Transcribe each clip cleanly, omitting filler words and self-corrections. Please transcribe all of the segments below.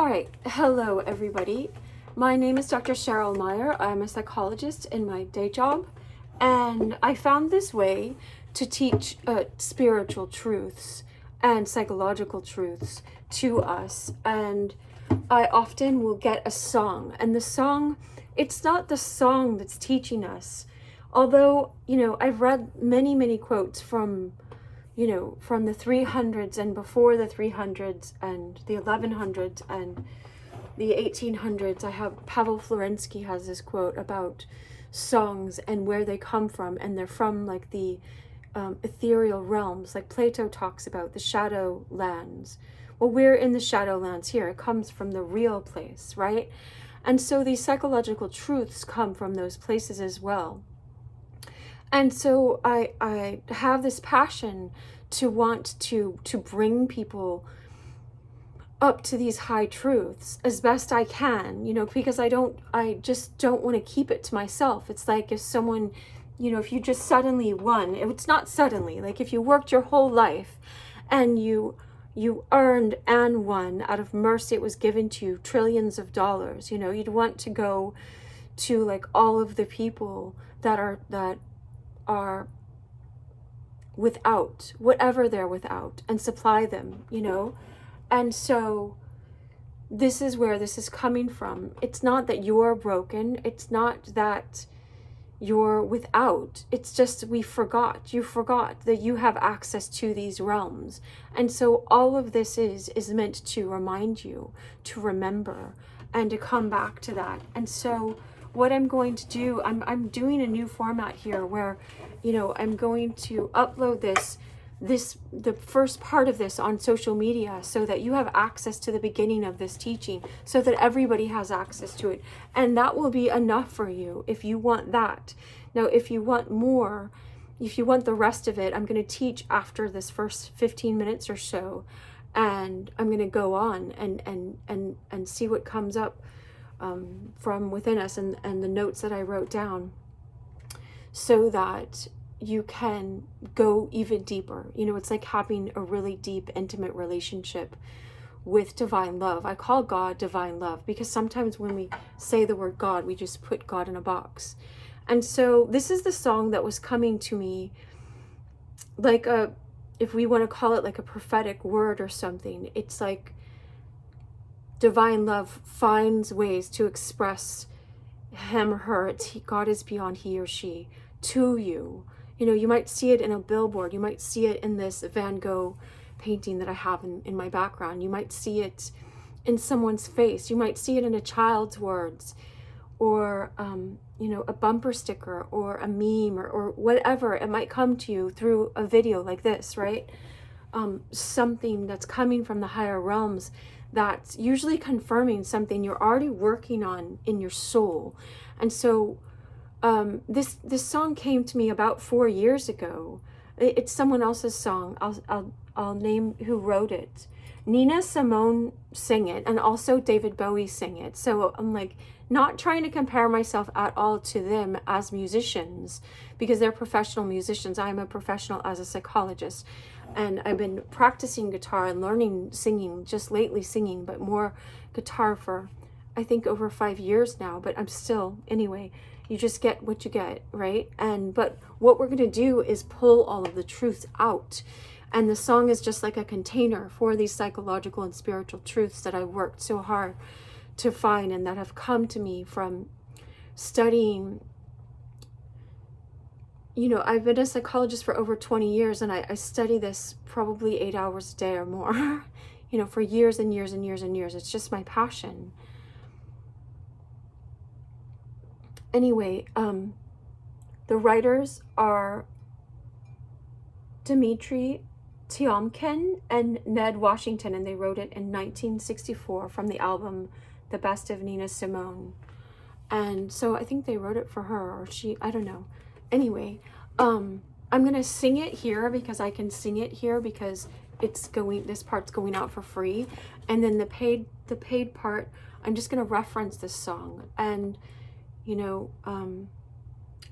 All right, hello everybody. My name is Dr. Cheryl Meyer. I'm a psychologist in my day job, and I found this way to teach spiritual truths and psychological truths to us. And I often will get a song, and the song, it's not the song that's teaching us. Although, I've read many quotes from from the 300s and before the 300s and the 1100s and the 1800s. I have Pavel Florensky has this quote about songs and where they come from, and they're from like the ethereal realms, like Plato talks about the shadow lands. Well, we're in the shadow lands here. It comes from the real place, right? And so these psychological truths come from those places as well. And so I have this passion to want to bring people up to these high truths as best I can, because I just don't want to keep it to myself. It's like if someone, if you just suddenly won, it's not suddenly, like if you worked your whole life and you earned and won out of mercy, it was given to you trillions of dollars, you'd want to go to like all of the people that are without, whatever they're without, and supply them, And so this is where this is coming from. It's not that you're broken. It's not that you're without. It's just you forgot that you have access to these realms. And so all of this is meant to remind you, to remember, and to come back to that. And so what I'm going to do, I'm doing a new format here where, I'm going to upload the first part of this on social media so that you have access to the beginning of this teaching, so that everybody has access to it. And that will be enough for you if you want that. Now, if you want more, if you want the rest of it, I'm going to teach after this first 15 minutes or so, and I'm going to go on and see what comes up from within us and the notes that I wrote down, so that you can go even deeper. It's like having a really deep, intimate relationship with divine love. I call God divine love because sometimes when we say the word God, we just put God in a box. And so this is the song that was coming to me like if we want to call it like a prophetic word or something. It's like divine love finds ways to express him or her. God is beyond he or she to you. You might see it in a billboard. You might see it in this Van Gogh painting that I have in my background. You might see it in someone's face. You might see it in a child's words, or a bumper sticker, or a meme, or whatever. It might come to you through a video like this, right? Something that's coming from the higher realms, that's usually confirming something you're already working on in your soul. And so this song came to me about 4 years ago. It's someone else's song. I'll name who wrote it. Nina Simone sang it, and also David Bowie sang it. So I'm like not trying to compare myself at all to them as musicians, because they're professional musicians. I'm a professional as a psychologist, and I've been practicing guitar and learning singing, just lately singing, but more guitar for I think over 5 years now. But I'm still, anyway, you just get what you get, right? But what we're going to do is pull all of the truths out. And the song is just like a container for these psychological and spiritual truths that I worked so hard to find, and that have come to me from studying. I've been a psychologist for over 20 years, and I study this probably 8 hours a day or more, for years and years and years and years. It's just my passion. Anyway, the writers are Dimitri, Tiomkin, and Ned Washington, and they wrote it in 1964 from the album The Best of Nina Simone. And so I think they wrote it for her, or she, I don't know. Anyway, I'm gonna sing it here because I can sing it here because this part's going out for free, and then the paid part, I'm just gonna reference this song. And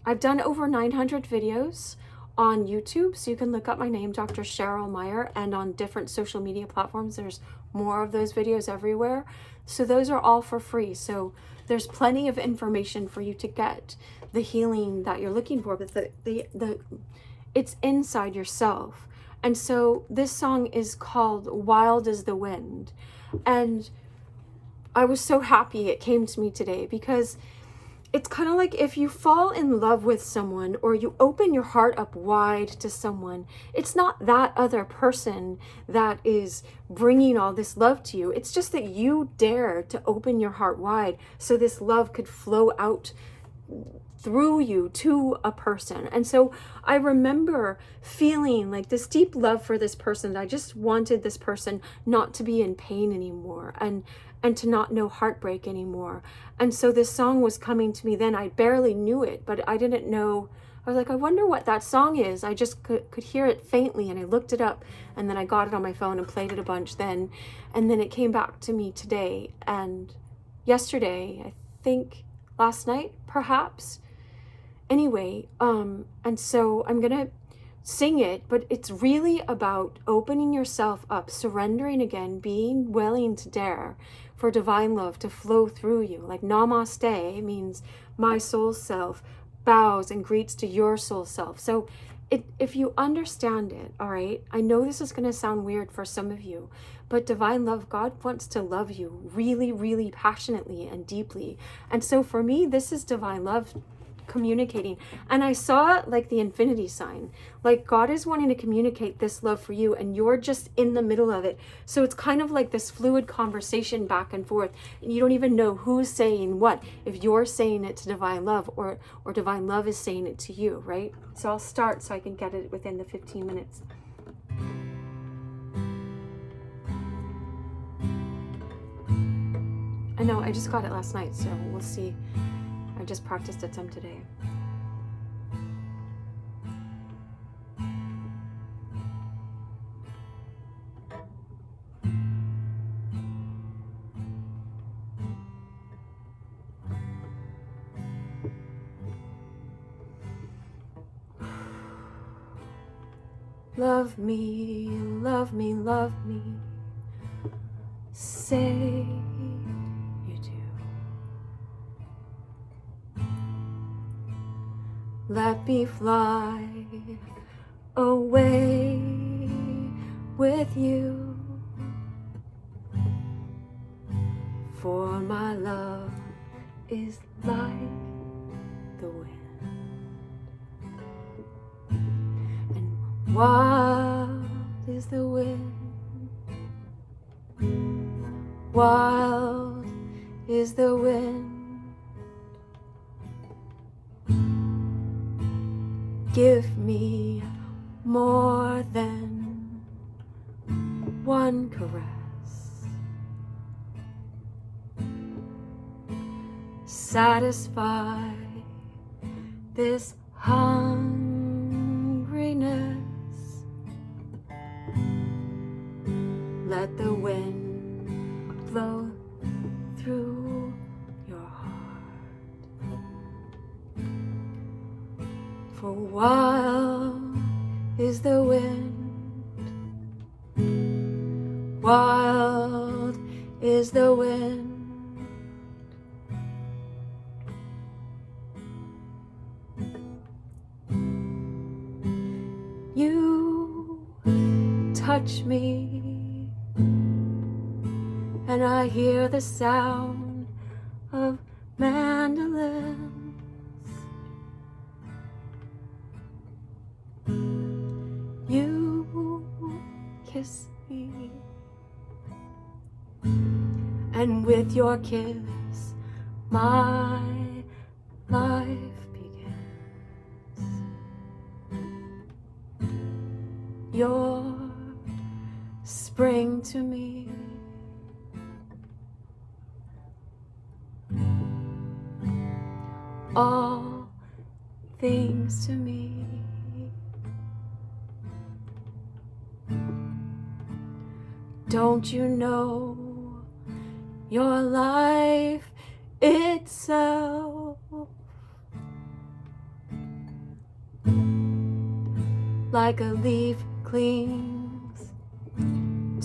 I've done over 900 videos on YouTube, so you can look up my name, Dr. Cheryl Meyer, and on different social media platforms. There's more of those videos everywhere. So those are all for free. So there's plenty of information for you to get the healing that you're looking for, but it's inside yourself. And so this song is called Wild as the Wind. And I was so happy it came to me today, because it's kind of like if you fall in love with someone, or you open your heart up wide to someone, it's not that other person that is bringing all this love to you. It's just that you dare to open your heart wide so this love could flow out through you to a person. And so I remember feeling like this deep love for this person. I just wanted this person not to be in pain anymore, and to not know heartbreak anymore. And so this song was coming to me then. I barely knew it, but I didn't know. I was like, I wonder what that song is. I just could hear it faintly, and I looked it up, and then I got it on my phone and played it a bunch then. And then it came back to me today and yesterday, I think last night, perhaps. Anyway, and so I'm gonna sing it, but it's really about opening yourself up, surrendering again, being willing to dare for divine love to flow through you. Like namaste means my soul self bows and greets to your soul self. So if you understand it, all right, I know this is going to sound weird for some of you, but divine love, God wants to love you really, really passionately and deeply. And so for me, this is divine love communicating. And I saw like the infinity sign, like God is wanting to communicate this love for you, and you're just in the middle of it. So it's kind of like this fluid conversation back and forth, and you don't even know who's saying what, if you're saying it to divine love, or divine love is saying it to you, right? So I'll start so I can get it within the 15 minutes. I know, I just got it last night, so we'll see. I just practiced it some today. Love me, love me, love me. Say you do. Let me fly away with you, for my love is like the wind, and wild is the wind, wild is the wind. Give me more than one caress. Satisfy this hungriness. Let the wind blow through your heart. For wild is the wind, wild is the wind. You touch me, and I hear the sound of mandolins. You kiss me, and with your kiss, my life begins. You're spring to me, all things to me. Don't you know your life itself like a leaf clings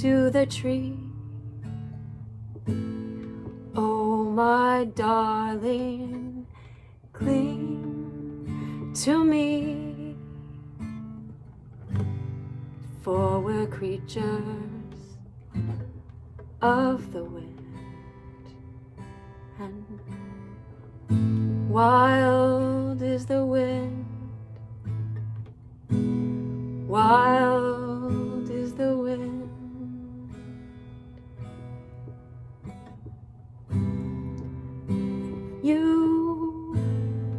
to the tree. Oh, my darling, cling to me, for we're creatures of the wind, and wild is the wind, wild is the wind. You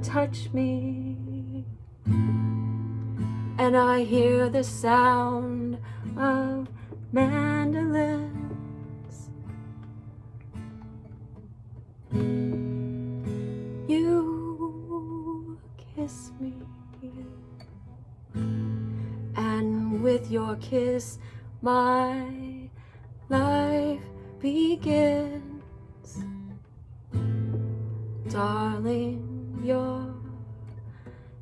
touch me, and I hear the sound of mandolins. You kiss me, and with your kiss my life begins. Darling, you're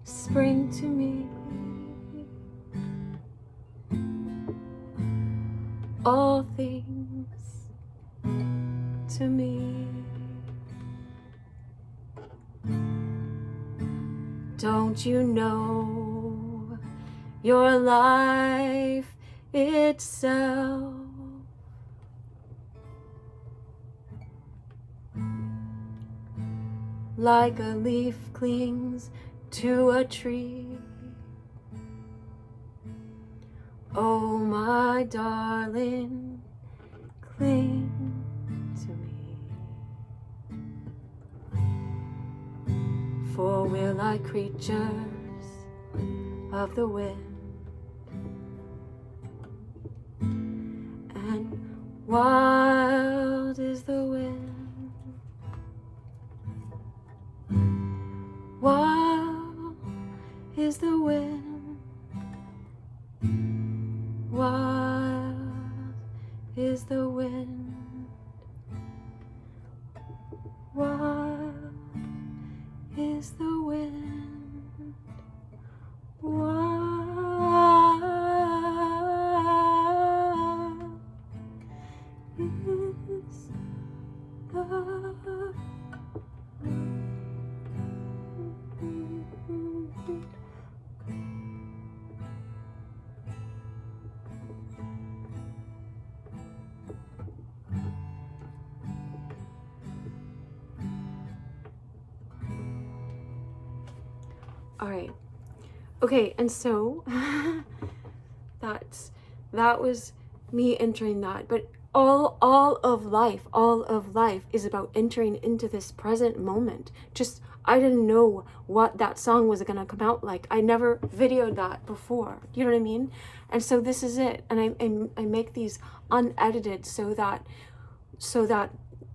spring to me, all things to me. Don't you know your life itself? Like a leaf clings to a tree. Oh, my darling, cling to me, for we're like creatures of the wind, and wild is the wind. Wild is the wind, wild is the wind, wild is the wind, wild is the wind. All right. Okay, and so that was me entering that, but all of life is about entering into this present moment. Just, I didn't know what that song was gonna come out like. I never videoed that before. You know what I mean? And so this is it. And I make these unedited so that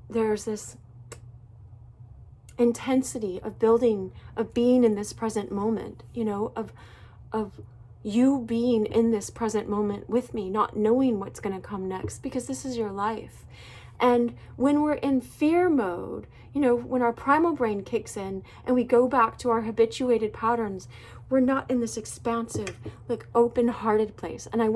there's this intensity of building, of being in this present moment, you know, of you being in this present moment with me, not knowing what's going to come next, because this is your life. And when we're in fear mode, you know, when our primal brain kicks in and we go back to our habituated patterns, we're not in this expansive, like open-hearted place. And I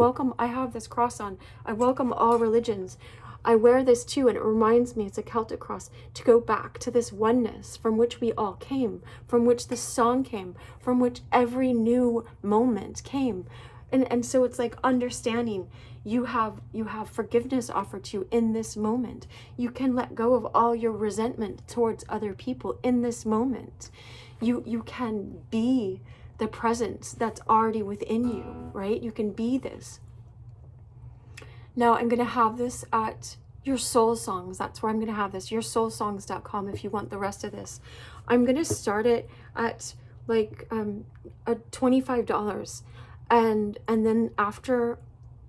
have this cross on, I welcome all religions. I wear this too, and it reminds me, it's a Celtic cross, to go back to this oneness from which we all came, from which this song came, from which every new moment came. And so it's like understanding you have forgiveness offered to you in this moment. You can let go of all your resentment towards other people in this moment. You can be the presence that's already within you, right? You can be this. Now I'm going to have this at Your Soul Songs. That's where I'm going to have this. YourSoulSongs.com if you want the rest of this. I'm going to start it at like a $25. And then after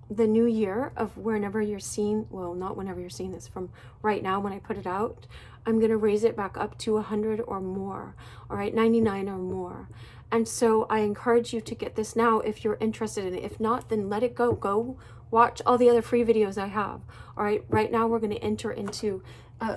the new year of whenever you're seeing, well, not whenever you're seeing this, from right now when I put it out, I'm going to raise it back up to 100 or more. All right, 99 or more. And so I encourage you to get this now if you're interested in it. If not, then let it go. Go watch all the other free videos I have. All right, right now we're going to enter into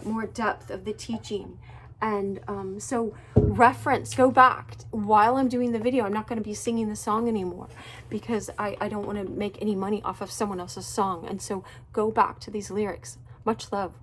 more depth of the teaching. And so reference, go back. While I'm doing the video, I'm not going to be singing the song anymore because I don't want to make any money off of someone else's song. And so go back to these lyrics. Much love.